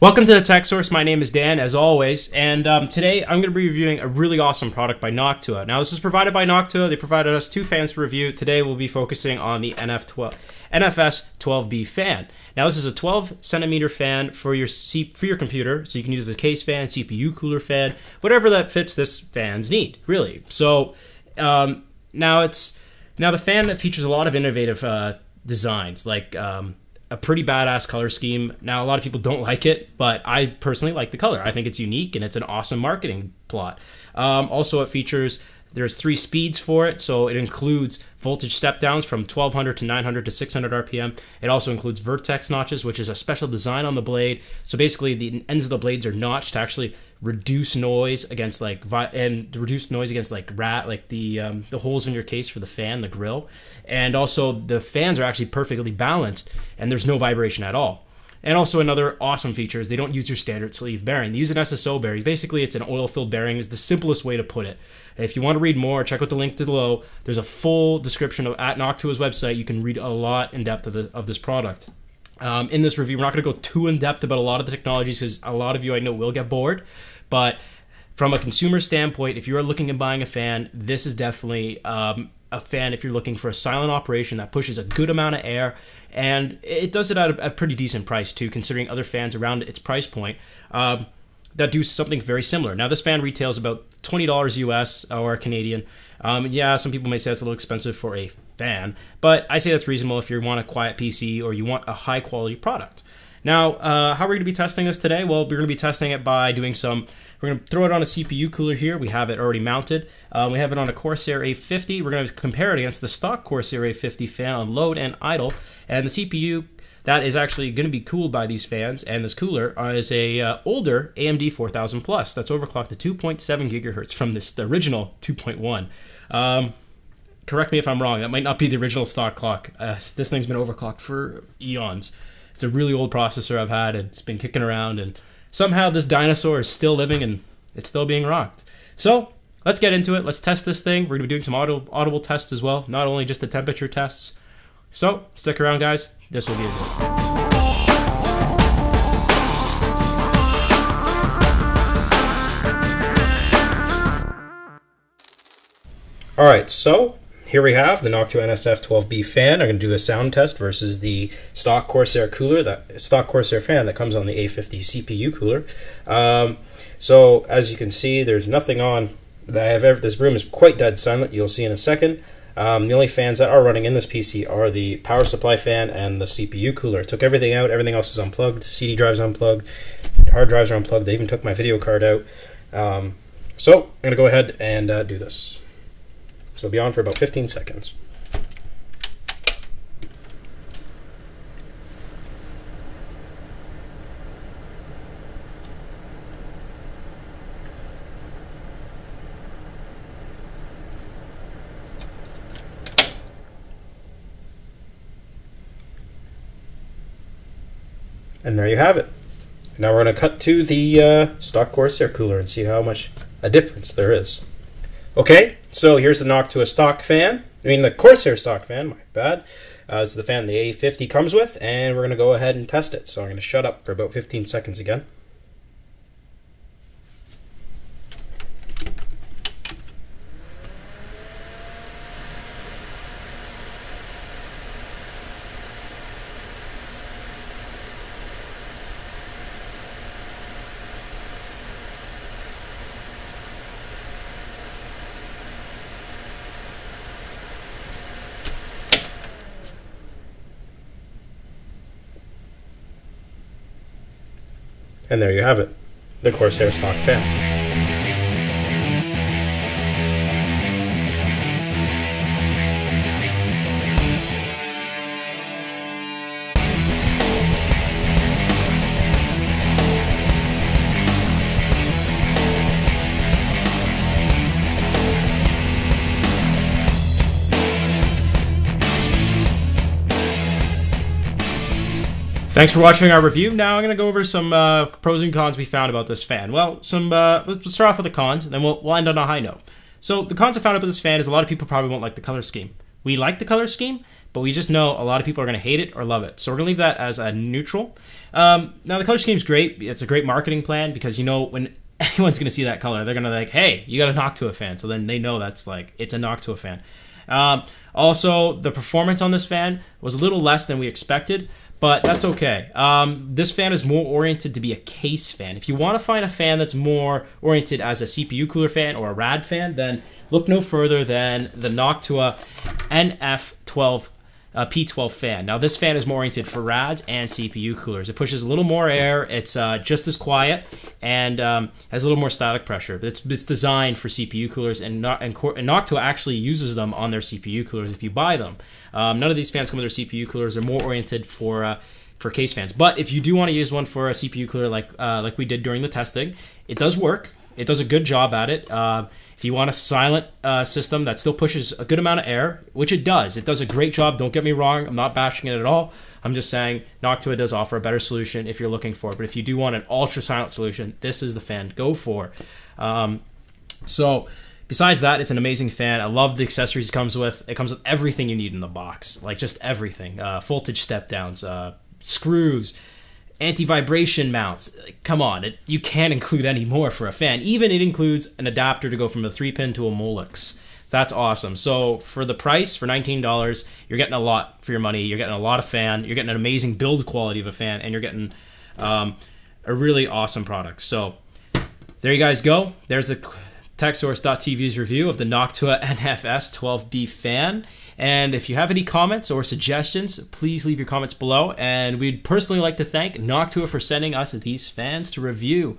Welcome to the Tech Source. My name is Dan, as always, and today I'm going to be reviewing a really awesome product by Noctua. Now, this was provided by Noctua. They provided us two fans to review. Today, we'll be focusing on the NF-S12B fan. Now, this is a 12-centimeter fan for your computer, so you can use it as a case fan, CPU cooler fan, whatever that fits this fan's need, really. So now the fan that features a lot of innovative designs, like a pretty badass color scheme. Now, a lot of people don't like it, but I personally like the color. I think it's unique and it's an awesome marketing plot. Also, it features, there's 3 speeds for it, so it includes voltage step downs from 1200 to 900 to 600 RPM. It also includes vertex notches, which is a special design on the blade. So basically, the ends of the blades are notched to actually reduce noise against the holes in your case for the fan, the grill. And also the fans are actually perfectly balanced and there's no vibration at all. And also another awesome feature is they don't use your standard sleeve bearing. They use an SSO bearing. Basically, it's an oil-filled bearing is the simplest way to put it. If you want to read more, check out the link below. There's a full description at Noctua's website. You can read a lot in depth of this product. In this review, we're not going to go too in depth about a lot of the technologies because a lot of you I know will get bored. But from a consumer standpoint, if you are looking at buying a fan, this is definitely a fan if you're looking for a silent operation that pushes a good amount of air, and it does it at a pretty decent price too, considering other fans around its price point that do something very similar. Now, this fan retails about $20 US or Canadian. Yeah, some people may say it's a little expensive for a fan, but I say that's reasonable if you want a quiet PC or you want a high quality product. Now, how are we going to be testing this today? Well, we're going to be testing it by doing we're going to throw it on a CPU cooler here. We have it already mounted. We have it on a Corsair A50. We're going to compare it against the stock Corsair A50 fan on load and idle. And the CPU that is actually going to be cooled by these fans and this cooler is a older AMD 4000 Plus. That's overclocked to 2.7 gigahertz from the original 2.1. Correct me if I'm wrong. That might not be the original stock clock. This thing's been overclocked for eons. It's a really old processor I've had. It's been kicking around, and somehow this dinosaur is still living and it's still being rocked. So let's get into it. Let's test this thing. We're going to be doing some audible tests as well, not only just the temperature tests. So stick around, guys. This will be a good one. All right, so here we have the Noctua NF-S12B fan. I'm going to do a sound test versus the stock Corsair cooler, that stock Corsair fan that comes on the A50 CPU cooler. So as you can see, there's nothing on that I have ever. This room is quite dead silent. You'll see in a second. The only fans that are running in this PC are the power supply fan and the CPU cooler. I took everything out. Everything else is unplugged. CD drives unplugged. Hard drives are unplugged. They even took my video card out. So I'm going to go ahead and do this. So it'll be on for about 15 seconds. And there you have it. Now we're going to cut to the stock Corsair cooler and see how much a difference there is. Okay, so here's the Noctua stock fan. The Corsair stock fan, my bad. This is the fan the A50 comes with, and we're going to go ahead and test it. So I'm going to shut up for about 15 seconds again. And there you have it, the Corsair stock fan. Thanks for watching our review. Now I'm going to go over some pros and cons we found about this fan. Well, let's start off with the cons, and then we'll end on a high note. So the cons I found about this fan is a lot of people probably won't like the color scheme. We like the color scheme, but we just know a lot of people are going to hate it or love it. So we're going to leave that as a neutral. Now the color scheme's great. It's a great marketing plan because, you know, when anyone's going to see that color, they're going to be like, hey, you got a Noctua fan. So then they know that's like, it's a Noctua fan. Also, the performance on this fan was a little less than we expected, but that's okay. This fan is more oriented to be a case fan. If you want to find a fan that's more oriented as a CPU cooler fan or a rad fan, then look no further than the Noctua NF-P12 fan. Now, this fan is more oriented for rads and CPU coolers. It pushes a little more air. It's just as quiet and has a little more static pressure. But it's designed for CPU coolers, and Noctua actually uses them on their CPU coolers if you buy them. None of these fans come with their CPU coolers. They're more oriented for case fans. But if you do want to use one for a CPU cooler like we did during the testing, it does work. It does a good job at it. If you want a silent system that still pushes a good amount of air, which it does a great job. Don't get me wrong. I'm not bashing it at all. I'm just saying Noctua does offer a better solution if you're looking for it. But if you do want an ultra silent solution, this is the fan to go for. So besides that, it's an amazing fan. I love the accessories it comes with. It comes with everything you need in the box, like just everything. Voltage step downs, screws, anti-vibration mounts. Come on, you can't include any more for a fan. Even it includes an adapter to go from a 3-pin to a Molex. So that's awesome. So for the price, for $19, you're getting a lot for your money. You're getting a lot of fan. You're getting an amazing build quality of a fan, and you're getting a really awesome product. So there you guys go. There's the TechSource.tv's review of the Noctua NF-S12B fan. And if you have any comments or suggestions, please leave your comments below. And we'd personally like to thank Noctua for sending us these fans to review.